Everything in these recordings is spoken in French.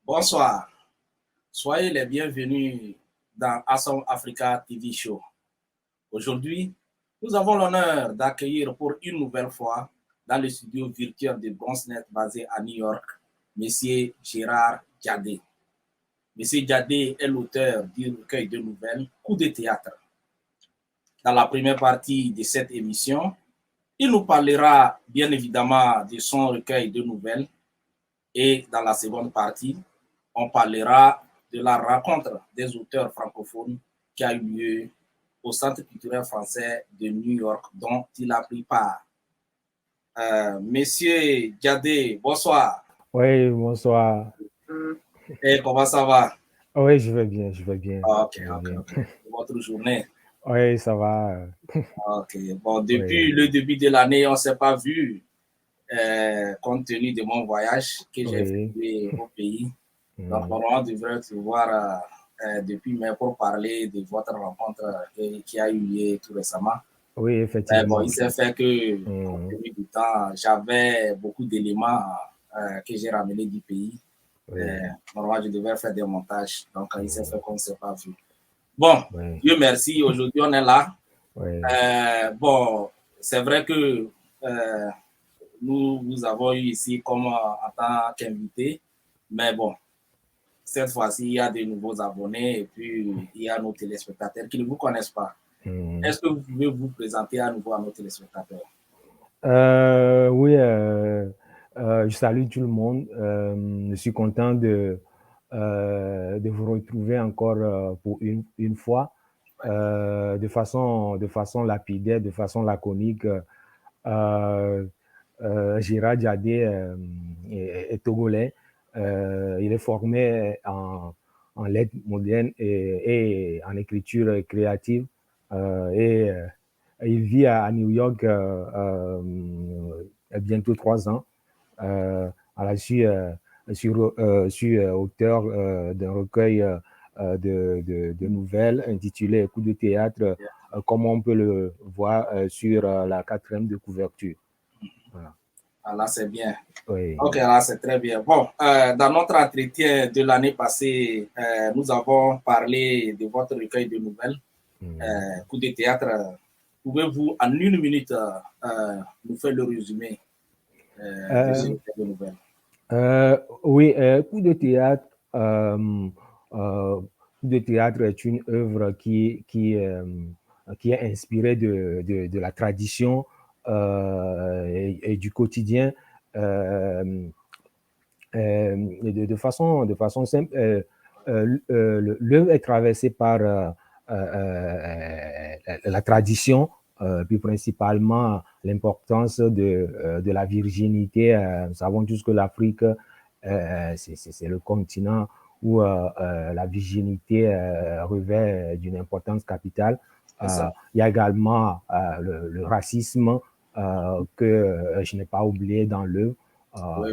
Bonsoir, soyez les bienvenus dans Awesome Africa TV Show. Aujourd'hui, nous avons l'honneur d'accueillir pour une nouvelle fois dans le studio virtuel de Bronzenet basé à New York, Monsieur Gérard Diadé. Monsieur Diadé est l'auteur du recueil de nouvelles Coup de théâtre. Dans la première partie de cette émission, il nous parlera bien évidemment de son recueil de nouvelles et dans la seconde partie, on parlera de la rencontre des auteurs francophones qui a eu lieu au Centre culturel français de New York, dont il a pris part. Monsieur Diadé, bonsoir. Oui, bonsoir. Et comment ça va? Oui, je vais bien, je vais bien. Ok. Votre journée? Oui, ça va. Ok. Bon, depuis le début de l'année, on ne s'est pas vu, compte tenu de mon voyage que j'ai effectué au pays. Donc, on devrait se voir depuis, mais pour parler de votre rencontre qui a eu lieu tout récemment. Oui, effectivement. Bon, il s'est fait que, compte tenu du temps, j'avais beaucoup d'éléments que j'ai ramenés du pays. Normalement, je devais faire des montages. Donc, il s'est fait qu'on ne s'est pas vu. Bon, Dieu merci, aujourd'hui, on est là. Bon, c'est vrai que nous avons eu ici comme en tant qu'invité, mais bon, cette fois-ci, il y a de nouveaux abonnés et puis il y a nos téléspectateurs qui ne vous connaissent pas. Est-ce que vous pouvez vous présenter à nouveau à nos téléspectateurs? Oui, je salue tout le monde. Je suis content de vous retrouver encore pour une fois, de façon lapidaire, de façon laconique. Gérard Diadé est togolais. Il est formé en lettres modernes et en écriture créative. Il vit à New York bientôt 3 ans. Je suis auteur d'un recueil de nouvelles intitulé Coup de théâtre, comme on peut le voir sur la 4e de couverture. Voilà. Ah, là, c'est bien. Oui. Ok, là, c'est très bien. Bon, dans notre entretien de l'année passée, nous avons parlé de votre recueil de nouvelles, Coup de théâtre. Pouvez-vous, en 1 minute, nous faire le résumé de ce recueil de nouvelles? Oui, Coup de théâtre. Coup de théâtre est une œuvre qui est inspirée de la tradition et du quotidien. De façon simple, l'œuvre est traversée par la tradition, puis principalement l'importance de la virginité. Nous savons tous que l'Afrique, c'est le continent où la virginité revêt d'une importance capitale. Il y a également le racisme que je n'ai pas oublié dans l'œuvre.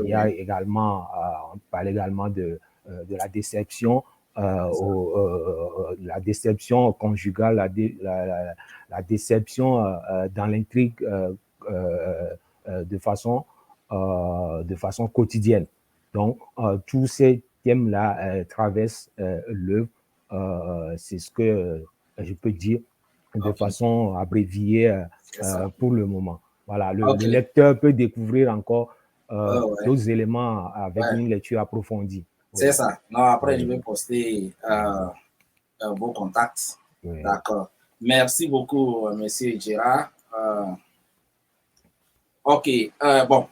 Il y a également, on parle également de la déception, la déception conjugale, la déception dans l'intrigue de façon quotidienne. Donc, tous ces thèmes-là traversent l'œuvre. C'est ce que je peux dire de façon abréviée pour le moment. Voilà, le lecteur peut découvrir encore d'autres éléments avec une lecture approfondie. C'est ça. Non, après, je vais poster vos contacts. D'accord. Merci beaucoup, Monsieur Gérard. Ok. Bon,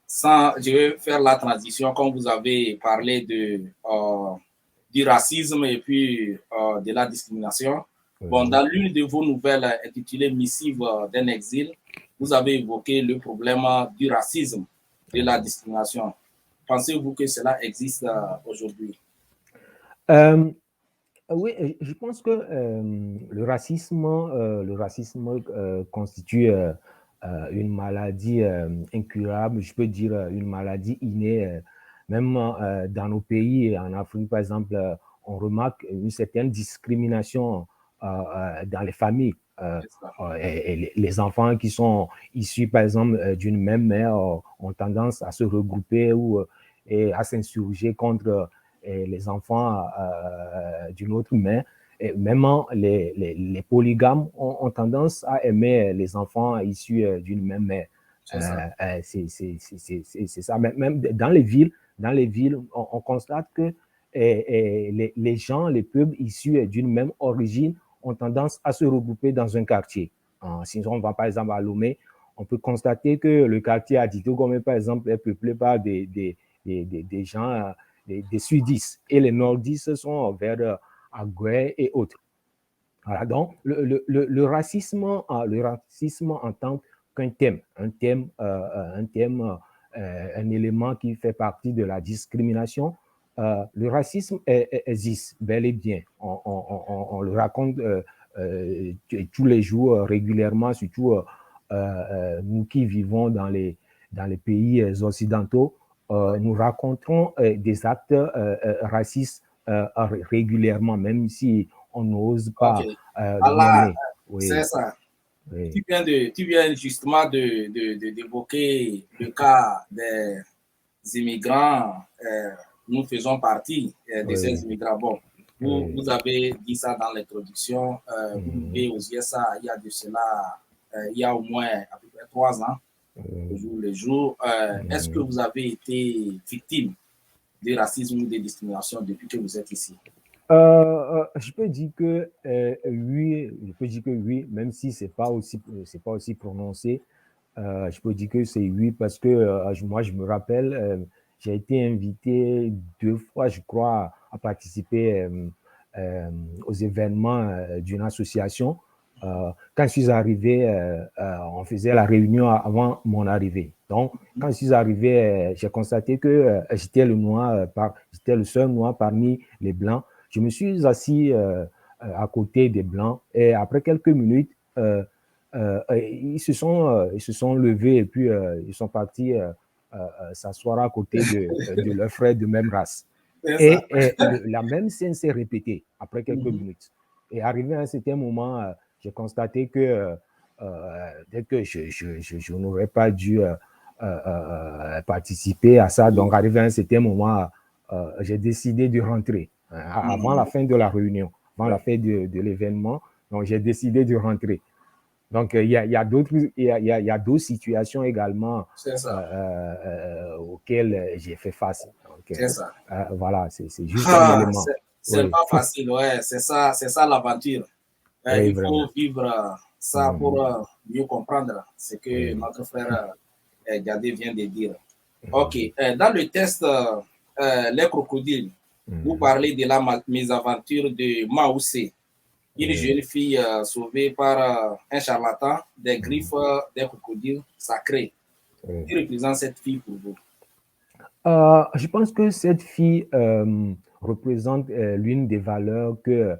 je vais faire la transition. Comme vous avez parlé du racisme et puis de la discrimination. Bon, dans l'une de vos nouvelles intitulée Missive d'un exil, vous avez évoqué le problème du racisme, de la discrimination. Pensez-vous que cela existe aujourd'hui? Oui, je pense que le racisme constitue une maladie incurable, je peux dire une maladie innée. Même dans nos pays, en Afrique par exemple, on remarque une certaine discrimination dans les familles. Et les enfants qui sont issus par exemple d'une même mère ont tendance à se regrouper ou et à s'insurger contre les enfants d'une autre mère. Et même les polygames ont tendance à aimer les enfants issus d'une même mère. C'est ça. Même dans les villes on constate que les gens, les peuples issus d'une même origine ont tendance à se regrouper dans un quartier. Si on va par exemple à Lomé, on peut constater que le quartier Adito Gomé, par exemple, est peuplé par des gens des sudistes et les nordistes sont vers Agoué et autres. Voilà, donc le racisme en tant qu'un thème, un élément qui fait partie de la discrimination. Le racisme existe bel et bien. On le raconte tous les jours régulièrement, surtout nous qui vivons dans les pays occidentaux. Nous racontons des actes racistes régulièrement, même si on n'ose pas le nommer. C'est ça. Oui. Tu viens justement d'évoquer le cas des immigrants. Nous faisons partie de ces immigrants. Bon, vous avez dit ça dans l'introduction. Vous vivez aux USA il y a de cela, il y a au moins à peu près 3 ans, au jour le jour. Est-ce que vous avez été victime de racisme ou de discrimination depuis que vous êtes ici? Je peux dire que oui, même si c'est pas aussi prononcé. Je peux dire que c'est oui parce que moi je me rappelle, j'ai été invité 2 fois, je crois, à participer aux événements d'une association. Quand je suis arrivé, on faisait la réunion avant mon arrivée. Donc, quand je suis arrivé, j'ai constaté que j'étais le seul noir parmi les blancs. Je me suis assis à côté des blancs et après quelques minutes, ils se sont levés et puis ils sont partis s'asseoir à côté de leurs frères de même race. Et la même scène s'est répétée après quelques minutes. Et arrivé à un certain moment, j'ai constaté que dès que je n'aurais pas dû participer à ça. Donc, arrivé à un certain moment, j'ai décidé de rentrer avant la fin de la réunion, avant la fin de l'événement. Donc, j'ai décidé de rentrer. Donc, il y a d'autres situations également auxquelles j'ai fait face. C'est ça. Voilà, c'est juste un élément. C'est pas facile, ouais. C'est ça l'aventure. Il faut vivre ça pour mieux comprendre ce que notre frère Gade vient de dire. Ok. Dans le test Les crocodiles, vous parlez de la mésaventure de Maoussé, une jeune fille sauvée par un charlatan des griffes des crocodiles sacrés. Qui représente cette fille pour vous? Je pense que cette fille représente l'une des valeurs que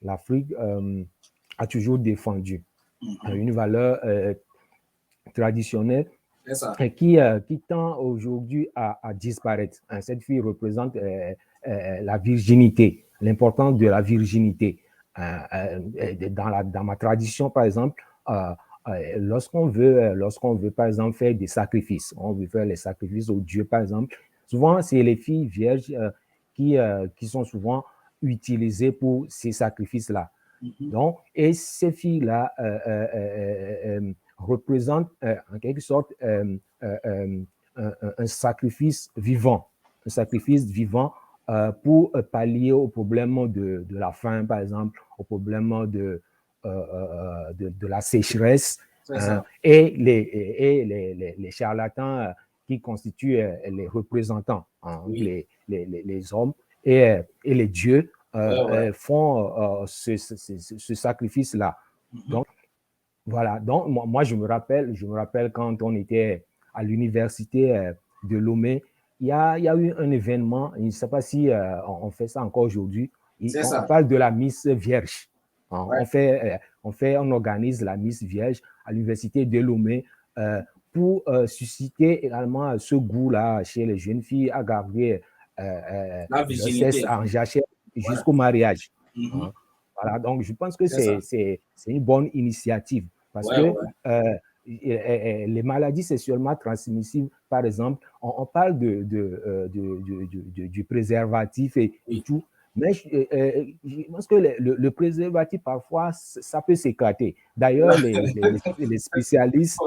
l'Afrique a toujours défendues. Une valeur traditionnelle qui tend aujourd'hui à disparaître. Cette fille représente la virginité, l'importance de la virginité. Dans ma tradition, par exemple, lorsqu'on veut, par exemple, faire des sacrifices, on veut faire les sacrifices aux dieux, par exemple, souvent, c'est les filles vierges qui sont souvent utilisées pour ces sacrifices-là. Donc, et ces filles-là représentent en quelque sorte un sacrifice vivant, pour pallier au problème de la faim, par exemple, au problème de la sécheresse, et les charlatans qui constituent les représentants, les hommes et les dieux font ce sacrifice-là. Donc, voilà. Donc, moi, je me rappelle quand on était à l'université de Lomé, il y a eu un événement, je ne sais pas si on fait ça encore aujourd'hui, on ça. parle de la Miss Vierge. Ouais. On organise la Miss Vierge à l'université de Lomé pour susciter également ce goût-là chez les jeunes filles à garder La leur sexe virginité. en jachère Ouais. jusqu'au mariage. Mhm. Voilà, donc je pense que C'est ça. c'est une bonne initiative parce Ouais, que ouais. les maladies sexuellement transmissibles, par exemple, on parle du préservatif et Oui. tout, mais je pense que le préservatif, parfois, ça peut s'éclater. D'ailleurs, les spécialistes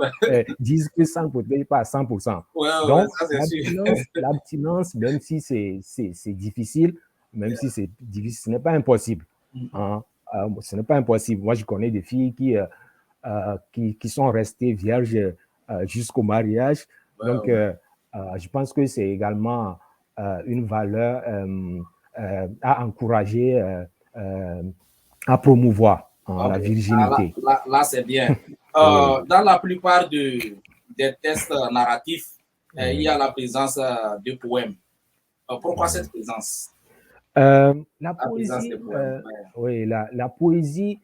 disent que ça ne protège pas à 100%. Ouais, ouais, Donc, ça c'est sûr. l'abstinence, même si c'est difficile, même si c'est difficile, ce n'est pas impossible. Hein. Ce n'est pas impossible. Moi, je connais des filles qui sont restées vierges jusqu'au mariage. Ouais, Donc, ouais. je pense que c'est également une valeur à encourager, à promouvoir la Ok. virginité. Là, c'est bien. Oui. Dans la plupart des tests narratifs, il y a Mhm. la présence de poèmes. Pourquoi Mhm. cette présence? La La présence de poésie, poèmes. Ouais. oui, la poésie,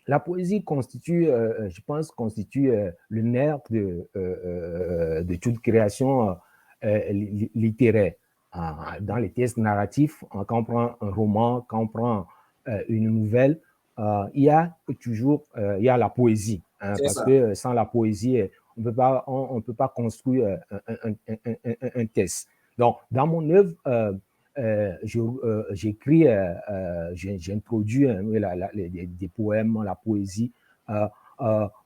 la poésie constitue, je pense, constitue le nerf de toute création littéraire. Dans les textes narratifs, quand on prend un roman, quand on prend une nouvelle, il y a toujours il y a la poésie. C'est Parce ça. que sans la poésie, on peut pas construire un texte. Donc, dans mon œuvre, j'écris, j'introduis des poèmes, la poésie, euh,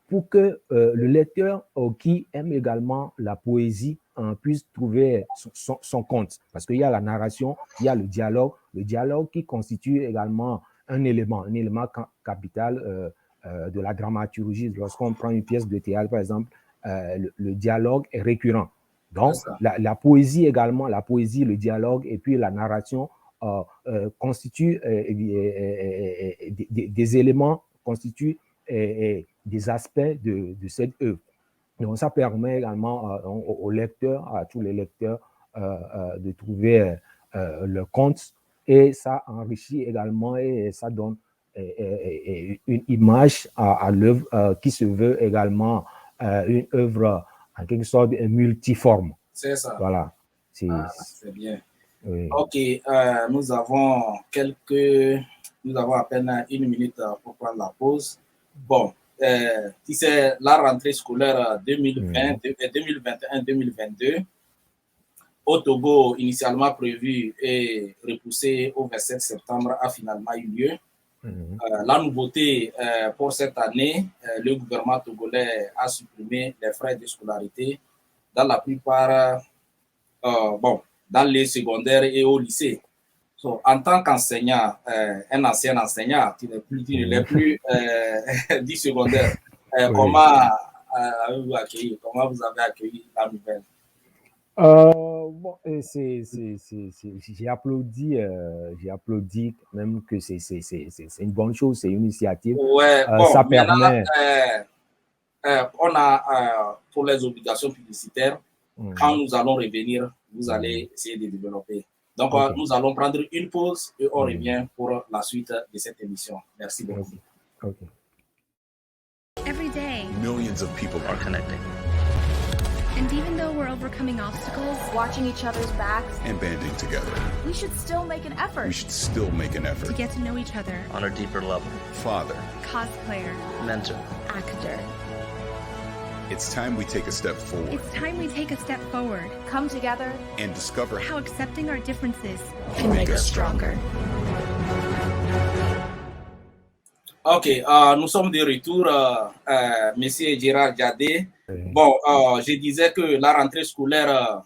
pour que le lecteur qui aime également la poésie puisse trouver son compte. Parce qu'il y a la narration, il y a le dialogue qui constitue également un élément capital de la dramaturgie. Lorsqu'on prend une pièce de théâtre, par exemple, le dialogue est récurrent. C'est Donc, ça. la poésie également, la poésie, le dialogue et puis la narration constituent des éléments, constituent des aspects de cette œuvre. Donc, ça permet également aux lecteurs, à tous les lecteurs, de trouver leur compte et ça enrichit également et ça donne une image à l'œuvre qui se veut également une œuvre en quelque sorte multiforme. C'est ça. Voilà. C'est bien. Oui. Ok, nous avons à peine une minute pour prendre la pause. Bon, si c'est la rentrée scolaire 2020, 2021-2022, au Togo, initialement prévu et repoussé au 27 septembre, a finalement eu lieu. La nouveauté pour cette année, le gouvernement togolais a supprimé les frais de scolarité dans la plupart, dans les secondaires et au lycée. So, en tant qu'enseignant, un ancien enseignant, tu ne l'es plus du secondaire, Oui. comment avez-vous accueilli, comment vous avez accueilli la nouvelle? Bon, j'ai applaudi même que c'est une bonne chose, c'est une initiative. Ouais, bon, Ça maintenant, permet. on a pour les obligations publicitaires, quand nous allons revenir, vous allez essayer de développer. Donc, Okay. nous allons prendre une pause et on revient pour la suite de cette émission. Merci beaucoup. Okay. Every day, millions of people are connecting. And even though we're overcoming obstacles, watching each other's backs, and banding together, we should still make an effort. We should still make an effort to get to know each other on a deeper level. Father, cosplayer, mentor, actor. It's time we take a step forward. It's time we take a step forward. Come together and discover how accepting our differences can make us stronger. Ok, nous sommes de retour, Monsieur Gérard Diadé. Bon, je disais que la rentrée scolaire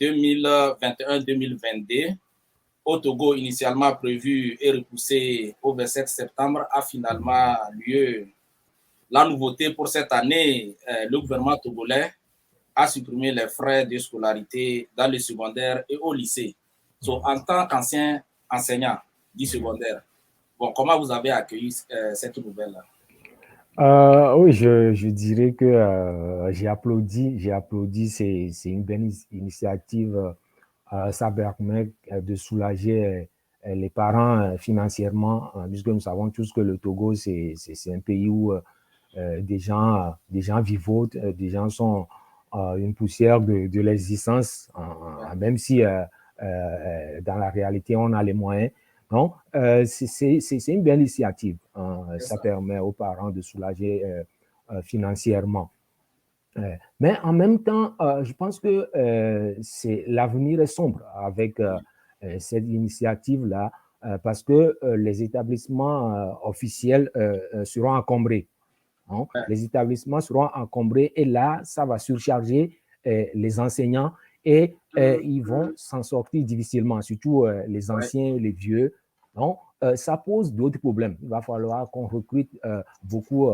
2021-2022 au Togo, initialement prévue et repoussée au 27 septembre, a finalement lieu. La nouveauté pour cette année, le gouvernement togolais a supprimé les frais de scolarité dans le secondaire et au lycée. So, en tant qu'ancien enseignant du secondaire, bon, comment vous avez accueilli cette nouvelle-là? Oui, je dirais que j'ai applaudi, c'est une belle initiative. Ça permet de soulager les parents financièrement, puisque nous savons tous que le Togo, c'est un pays où des gens vivotent, des gens sont une poussière de l'existence, même si dans la réalité, on a les moyens. Donc, c'est une belle initiative. Ça permet aux parents de soulager financièrement. Mais en même temps, je pense que l'avenir est sombre avec cette initiative-là, parce que les établissements officiels seront encombrés. Hein. Ouais. Les établissements seront encombrés et là, ça va surcharger les enseignants et ils vont s'en sortir difficilement, surtout les anciens, les vieux. Donc, ça pose d'autres problèmes. Il va falloir qu'on recrute beaucoup,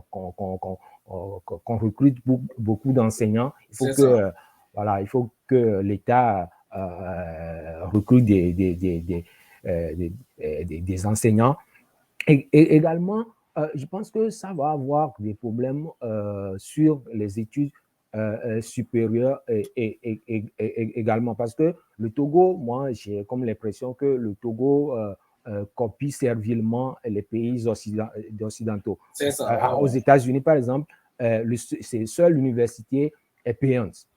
qu'on recrute beaucoup d'enseignants. Il faut que, voilà, il faut que l'État recrute des enseignants. Et également, je pense que ça va avoir des problèmes sur les études supérieures également. Parce que le Togo, moi, j'ai comme l'impression que le Togo copie servilement les pays occidentaux. C'est ça. Aux États-Unis, par exemple, c'est seule l'université est payante.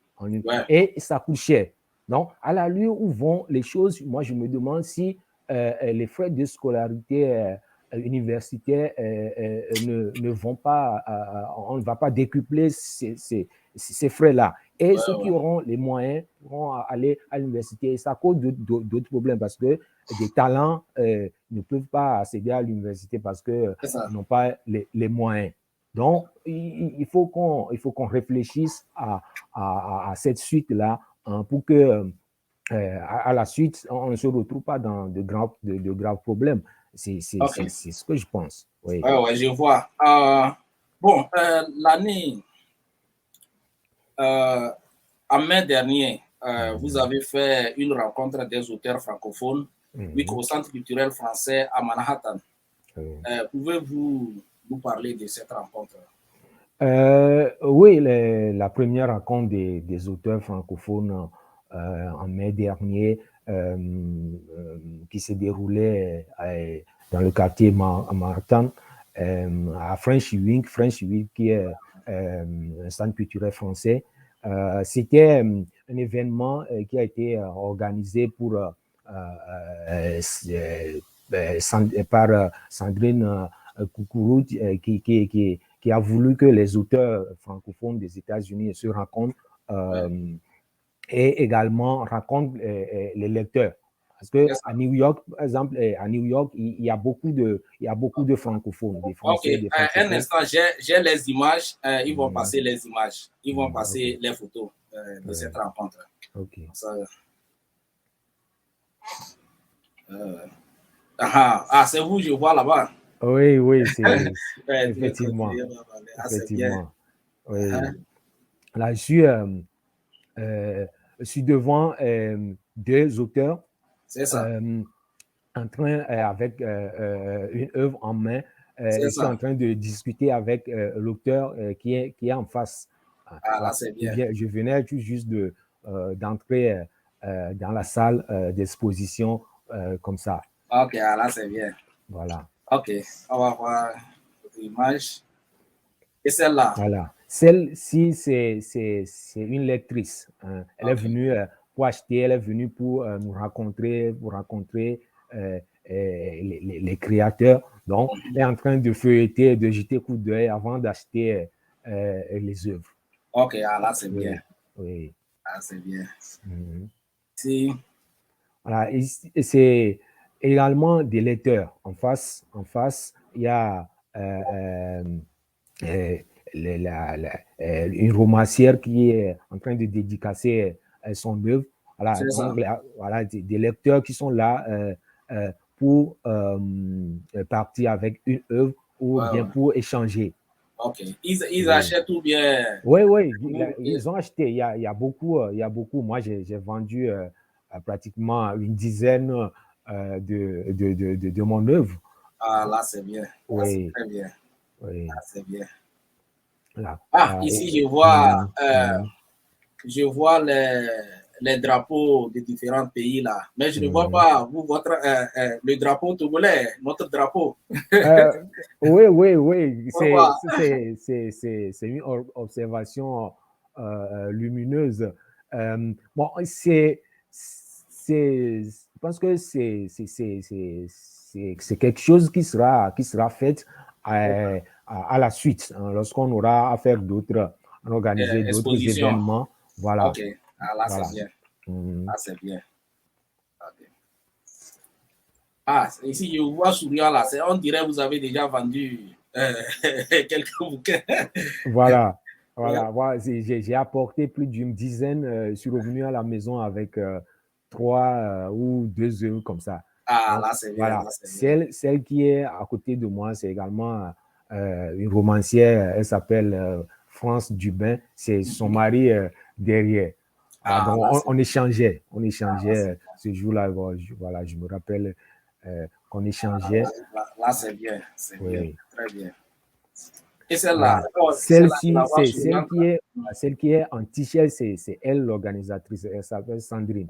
Et ça coûte cher. Donc, à l'allure où vont les choses, moi, je me demande si les frais de scolarité universitaires ne vont pas, on ne va pas décupler ces frais-là. Et ceux qui auront les moyens pourront aller à l'université. Et ça cause d'autres problèmes parce que des talents ne peuvent pas accéder à l'université parce qu'ils n'ont pas les moyens. Donc, il faut qu'on réfléchisse à cette suite-là pour que à la suite, on ne se retrouve pas dans de graves problèmes. C'est ce que je pense. Oui, je vois. Bon, l'année, en mai dernier, vous avez fait une rencontre des auteurs francophones au Centre culturel français à Manhattan. Pouvez-vous nous parler de cette rencontre? Oui, la première rencontre des auteurs francophones en mai dernier qui s'est déroulée dans le quartier Manhattan à Frenchy Wink qui est un centre culturel français. C'était un événement qui a été organisé par Sandrine Coucourou qui a voulu que les auteurs francophones des États-Unis se rencontrent et également rencontrent les lecteurs. Parce que à New York, par exemple, il y a beaucoup de francophones, des Français, des francophones. Un instant, j'ai les images. Ils vont passer les images. Ils vont passer les photos de cette rencontre. Ok. C'est vous, je vois là-bas. Oui, c'est effectivement. Effectivement. Oui. Là, je suis devant deux auteurs en train, avec une œuvre en main, je suis en train de discuter avec l'auteur qui est en face. Là, c'est bien. Je venais juste d'entrer dans la salle d'exposition comme ça. Ok, là, c'est bien. Voilà. Ok, on va voir l'image. Et celle-là? Voilà. Celle-ci, c'est une lectrice. Elle est venue pour acheter, elle est venue pour nous rencontrer, les créateurs. Donc, elle est en train de feuilleter, de jeter coup d'œil avant d'acheter les œuvres. Ok, là, c'est bien. Oui. Ah, c'est bien. Voilà. Et c'est également des lecteurs. En face, il y a une romancière qui est en train de dédicacer son œuvre. Voilà, donc, voilà des lecteurs qui sont là pour partir avec une œuvre ou bien pour échanger. Ok. Ils achètent ou bien? Oui, ils ont acheté. Il y a beaucoup. Moi, j'ai vendu pratiquement une dizaine de mon œuvre. Là, c'est bien. Oui. Très bien. Oui. C'est bien. Là. Ici, Et- je vois les drapeaux des différents pays là, mais je ne vois pas le drapeau togolais, notre drapeau. Oui, Pourquoi? c'est une observation lumineuse. Bon, je pense que c'est quelque chose qui sera fait à la suite, hein, lorsqu'on aura à faire organiser d'autres Exposition. événements. Voilà. Ok, là Voilà. c'est bien. Mhm. Là c'est bien. Ok. Ici je vous vois souriant là, on dirait que vous avez déjà vendu quelques bouquins. Voilà. Ouais. Voilà. J'ai apporté plus d'une dizaine. Je suis revenu à la maison avec 3 ou 2 œufs comme ça. Donc, Là c'est bien. voilà. Là, c'est bien. Celle qui est à côté de moi, c'est également une romancière. Elle s'appelle France Dubin. C'est son mari derrière. Donc, Là, on échangeait. On c'est échangeait ce jour-là. Voilà, je me rappelle qu'on échangeait. Là, c'est bien. C'est bien. Oui. Très bien. Et celle-là, Voilà. celle-là, C'est celle qui est en t-shirt, c'est elle l'organisatrice. Elle s'appelle Sandrine.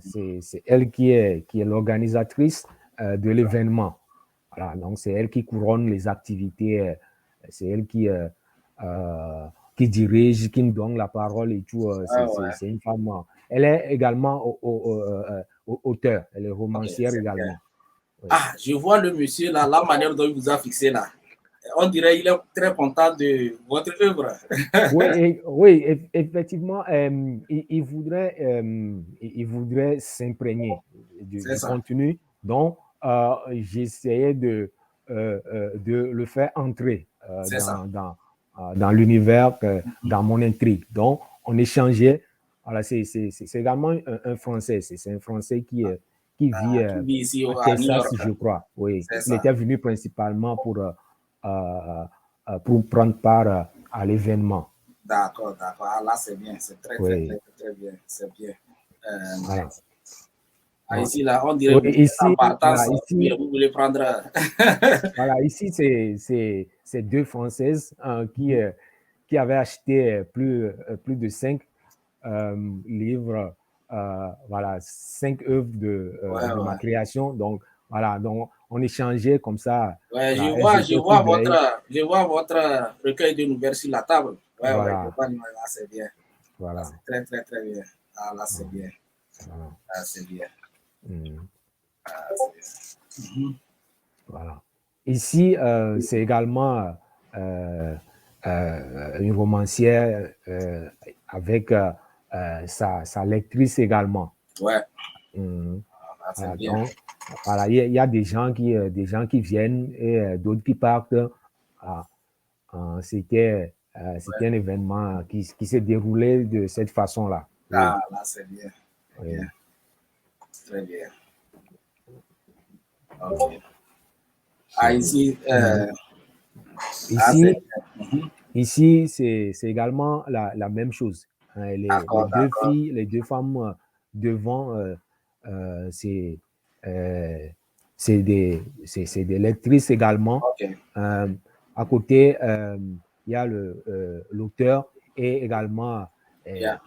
C'est elle qui est l'organisatrice de l'événement. Voilà, donc c'est elle qui couronne les activités. C'est elle qui dirige, qui nous donne la parole et tout. C'est une femme. Elle est également auteur. Elle est romancière également. Oui. Je vois le monsieur là, la manière dont il vous a fixé là. On dirait qu'il est très content de votre œuvre. Oui, effectivement, il voudrait s'imprégner du contenu. Donc, j'essayais de le faire entrer dans l'univers, dans mon intrigue. Donc, on échangeait. Voilà, c'est également un Français. C'est un Français qui vit ici à à New Texas, York. je crois. Oui, il était venu principalement pour prendre part à l'événement. D'accord. Là, c'est bien. C'est très bien. C'est bien. Voilà. Ici, là, on dirait que ici, en partance, ici, vous voulez prendre... voilà, ici, c'est 2 Françaises qui avaient acheté plus de 5 livres, voilà, 5 œuvres de ma création. Donc, voilà, donc on échangeait comme ça. Ouais, Voilà, je vois votre recueil de nouvelles sur la table. Voilà. Là, c'est bien. Voilà. Là, c'est très bien. Là, c'est bien. Voilà. Là, c'est bien. Voilà. Ici, c'est également une romancière avec sa lectrice également. Ouais. Voilà, donc, voilà, il y a des gens qui viennent et d'autres qui partent. C'était un événement qui s'est déroulé de cette façon-là. Oui. Là, c'est bien. Oui. Très bien. Ok. Ici, c'est également la même chose. Les 2 femmes devant, c'est des lectrices également. Okay. À côté, il y a l'auteur et également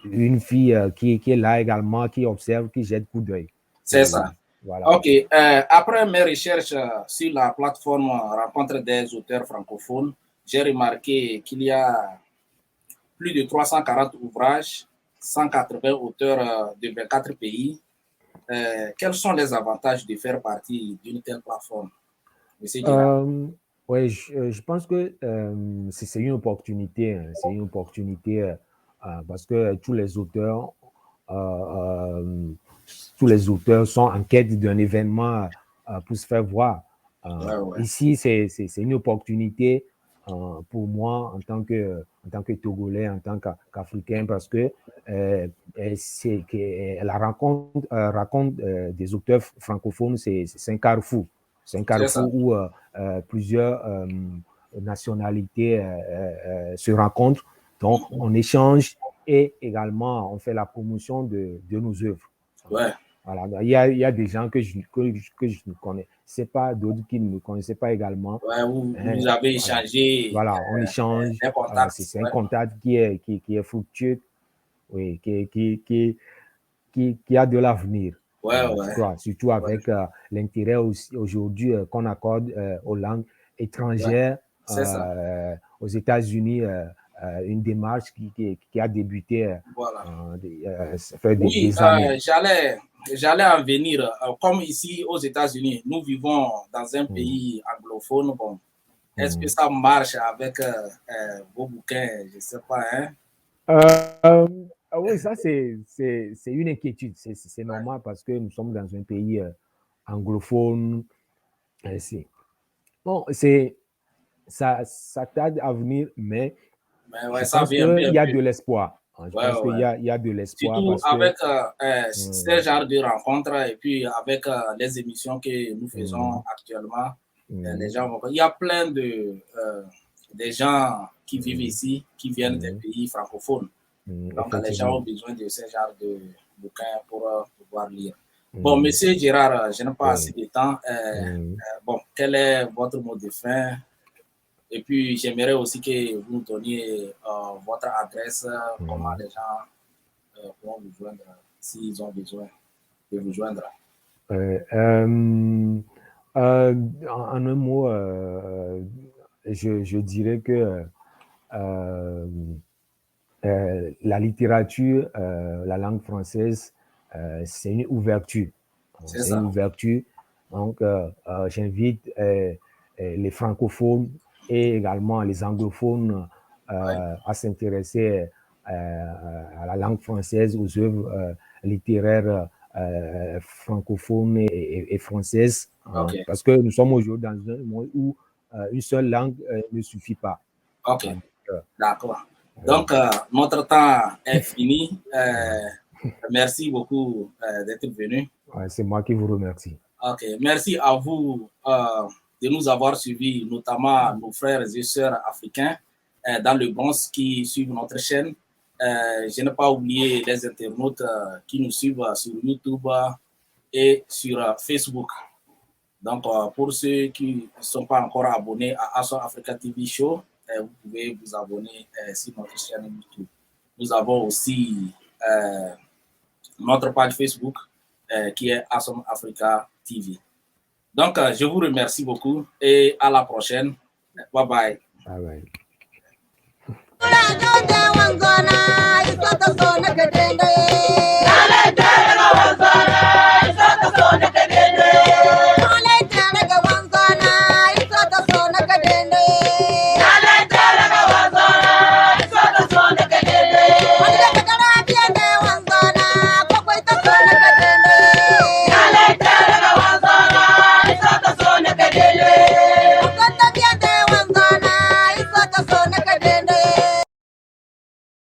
une fille qui est là également, qui observe, qui jette coup d'œil. C'est ça. Voilà. Ok. Après mes recherches sur la plateforme Rencontre des auteurs francophones, j'ai remarqué qu'il y a plus de 340 ouvrages, 180 auteurs de 24 pays. Quels sont les avantages de faire partie d'une telle plateforme? Oui, je pense que c'est une opportunité. Hein, c'est une opportunité parce que tous les auteurs sont en quête d'un événement pour se faire voir. Ici, c'est une opportunité pour moi en tant que Togolais, en tant qu'Africain, parce que la rencontre des auteurs francophones, c'est un carrefour. C'est un carrefour où plusieurs nationalités se rencontrent. Donc, on échange et également, on fait la promotion de nos œuvres. Ouais. Voilà, donc, il y a des gens que je ne connais pas, d'autres qui ne me connaissaient pas également. Ouais, vous Hein, avez échangé voilà, on échange. des contacts. C'est un contact qui est fructueux, oui, qui a de l'avenir. Je crois, surtout avec l'intérêt aujourd'hui qu'on accorde aux langues étrangères. Aux États-Unis, une démarche qui a débuté ça fait des années. J'allais en venir. Comme ici aux États-Unis, nous vivons dans un pays anglophone. Bon, est-ce que ça marche avec vos bouquins? Je ne sais pas. Hein? Oui, ça c'est une inquiétude. C'est normal parce que nous sommes dans un pays anglophone. Bon, ça tarde à venir, mais je pense qu'il y a de l'espoir. Je pense qu'il y a de l'espoir. Surtout avec ce genre de rencontres et puis avec les émissions que nous faisons actuellement, les gens il y a plein de gens qui vivent ici, qui viennent des pays francophones. Donc, les gens ont besoin de ce genre de bouquins pour pouvoir lire. Bon, Monsieur Gérard, je n'ai pas assez de temps. Bon, quel est votre mot de fin? Et puis, j'aimerais aussi que vous nous donniez votre adresse, comment les gens pourront vous joindre s'ils ont besoin de vous joindre. En un mot, je dirais que la littérature, la langue française, c'est une ouverture. C'est une ouverture. Donc, j'invite les francophones et également les anglophones à s'intéresser à la langue française, aux œuvres littéraires francophones et françaises. Parce que nous sommes aujourd'hui dans un monde où une seule langue ne suffit pas. Ok, d'accord. Donc, notre temps est fini. Merci beaucoup d'être venu. C'est moi qui vous remercie. Ok, merci à vous de nous avoir suivis, notamment nos frères et sœurs africains dans le Bronx qui suivent notre chaîne. Je n'ai pas oublié les internautes qui nous suivent sur YouTube et sur Facebook. Donc, pour ceux qui ne sont pas encore abonnés à Aso Africa TV Show, vous pouvez vous abonner sur notre chaîne YouTube. Nous avons aussi notre page Facebook qui est Aso Africa TV. Donc, je vous remercie beaucoup et à la prochaine. Bye bye. Bye bye.